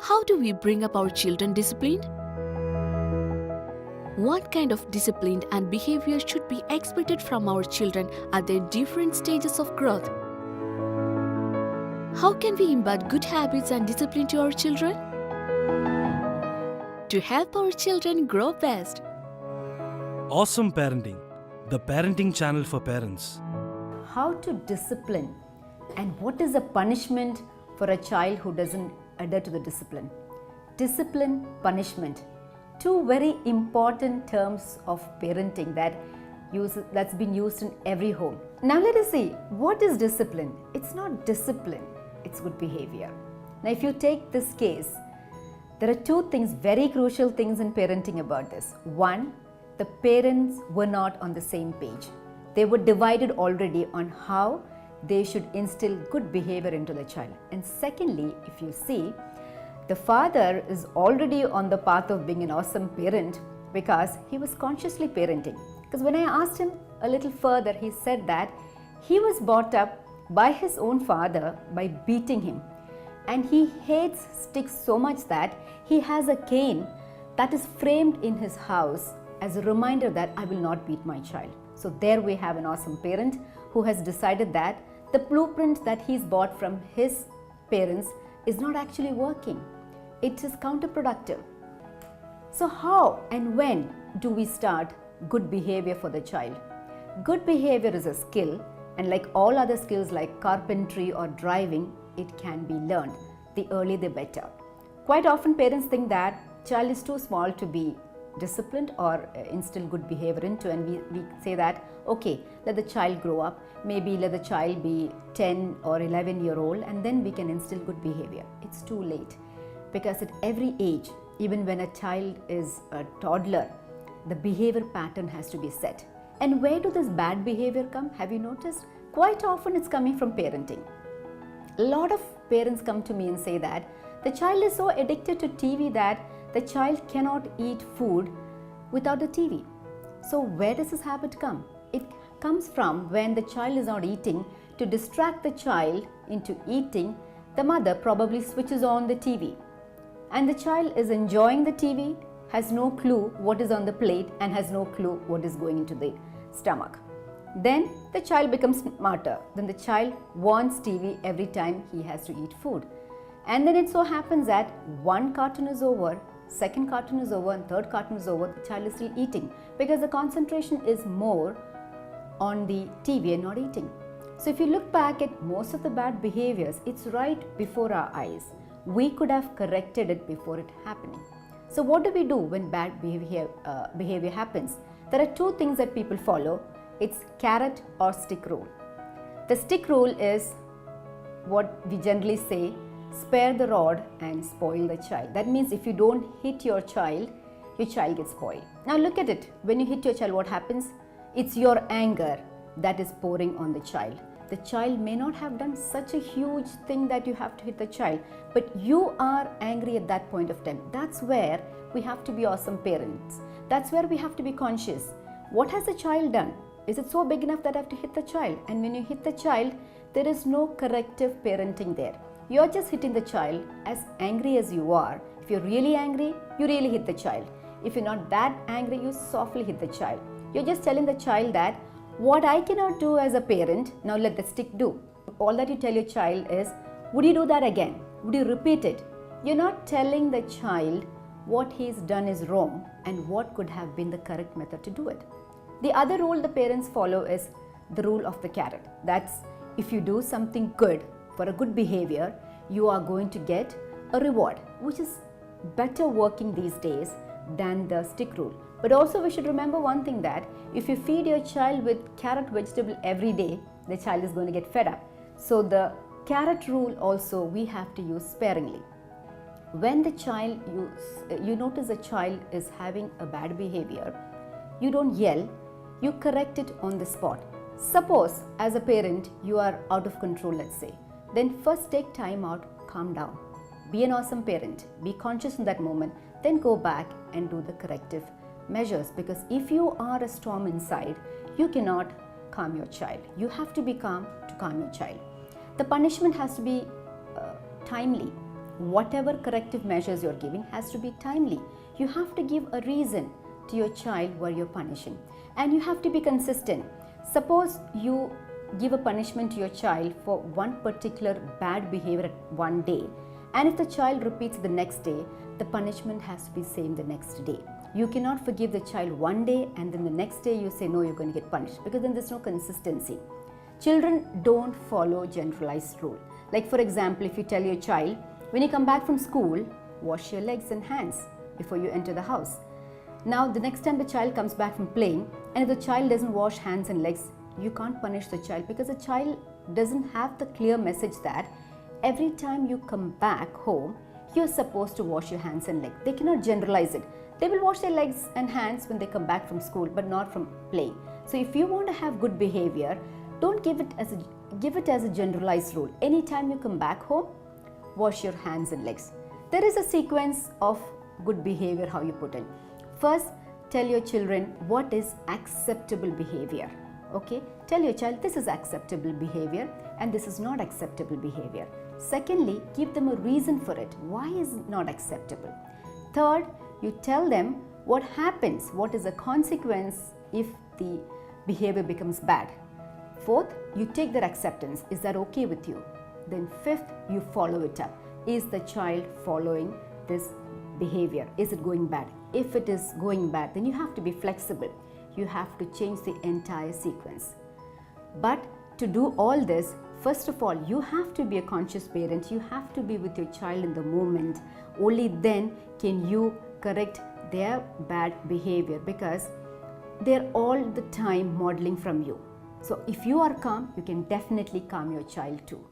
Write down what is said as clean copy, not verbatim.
How do we bring up our children disciplined? What kind of discipline and behavior should be expected from our children at their different stages of growth? How can we embed good habits and discipline to our children? To help our children grow best. Awesome Parenting, the parenting channel for parents. How to discipline and what is the punishment for a child who doesn't adhere to the discipline. Discipline, punishment, two very important terms of parenting that's been used in every home. Now let us see, what is discipline? It's not discipline, it's good behavior. Now if you take this case, there are two things, very crucial things in parenting about this. One, the parents were not on the same page. They were divided already on how they should instill good behavior into the child. And secondly, if you see, the father is already on the path of being an awesome parent because he was consciously parenting. Because when I asked him a little further, he said that he was brought up by his own father by beating him. And he hates sticks so much that he has a cane that is framed in his house as a reminder that I will not beat my child. So there we have an awesome parent who has decided that the blueprint that he's bought from his parents is not actually working. It is counterproductive. So how and when do we start good behavior for the child? Good behavior is a skill, and like all other skills like carpentry or driving, it can be learned. The earlier the better. Quite often parents think that child is too small to be disciplined or instill good behavior into, and we say that okay, let the child grow up, maybe let the child be 10 or 11-year-old, and then we can instill good behavior. It's too late, because at every age, even when a child is a toddler, the behavior pattern has to be set. And where do this bad behavior come? Have you noticed? Quite often it's coming from parenting. A lot of parents come to me and say that the child is so addicted to TV that the child cannot eat food without the TV. So where does this habit come? It comes from when the child is not eating. To distract the child into eating, the mother probably switches on the TV. And the child is enjoying the TV, has no clue what is on the plate and has no clue what is going into the stomach. Then the child becomes smarter. Then the child wants TV every time he has to eat food. And then it so happens that one cartoon is over, second cartoon is over, and third cartoon is over, the child is still eating because the concentration is more on the TV and not eating. So if you look back at most of the bad behaviors, it's right before our eyes. We could have corrected it before it happening. So what do we do when bad behavior happens? There are two things that people follow. It's carrot or stick rule. The stick rule is what we generally say, spare the rod and spoil the child. That means if you don't hit your child gets spoiled. Now look at it. When you hit your child, what happens? It's your anger that is pouring on the child. The child may not have done such a huge thing that you have to hit the child, but you are angry at that point of time. That's where we have to be awesome parents. That's where we have to be conscious. What has the child done? Is it so big enough that I have to hit the child? And when you hit the child, there is no corrective parenting there. You're just hitting the child as angry as you are. If you're really angry, you really hit the child. If you're not that angry, you softly hit the child. You're just telling the child that what I cannot do as a parent, now let the stick do. All that you tell your child is, would you do that again? Would you repeat it? You're not telling the child what he's done is wrong and what could have been the correct method to do it. The other rule the parents follow is the rule of the carrot. That's if you do something good for a good behavior, you are going to get a reward, which is better working these days than the stick rule. But also we should remember one thing, that if you feed your child with carrot vegetable every day, the child is going to get fed up. So the carrot rule also we have to use sparingly. When the child, you notice a child is having a bad behavior, you don't yell, you correct it on the spot. Suppose as a parent you are out of control, let's say, then first take time out, calm down, be an awesome parent, be conscious in that moment, then go back and do the corrective measures. Because if you are a storm inside, you cannot calm your child. You have to be calm to calm your child. The punishment has to be timely. whatever corrective measures you're giving has to be timely. You have to give a reason to your child why you're punishing, and you have to be consistent. Suppose you give a punishment to your child for one particular bad behavior at one day, and if the child repeats the next day, the punishment has to be same the next day. You cannot forgive the child one day and then the next day you say no, you're going to get punished, because then there's no consistency. Children don't follow generalized rule. Like for example, if you tell your child, when you come back from school, wash your legs and hands before you enter the house. Now the next time the child comes back from playing, and if the child doesn't wash hands and legs, you can't punish the child, because the child doesn't have the clear message that every time you come back home, you're supposed to wash your hands and legs. They cannot generalize it. They will wash their legs and hands when they come back from school, but not from playing. So if you want to have good behavior, don't give it as a generalized rule. Anytime you come back home, wash your hands and legs. There is a sequence of good behavior how you put in. First, tell your children what is acceptable behavior. Okay, tell your child this is acceptable behavior and this is not acceptable behavior. Secondly, give them a reason for it. Why is it not acceptable? Third, you tell them what happens, what is the consequence if the behavior becomes bad. Fourth, you take their acceptance. Is that okay with you? Then fifth, you follow it up. Is the child following this behavior? Is it going bad? If it is going bad, then you have to be flexible. You have to change the entire sequence. But to do all this, first of all, you have to be a conscious parent. You have to be with your child in the moment. Only then can you correct their bad behavior, because they're all the time modeling from you. So if you are calm, you can definitely calm your child too.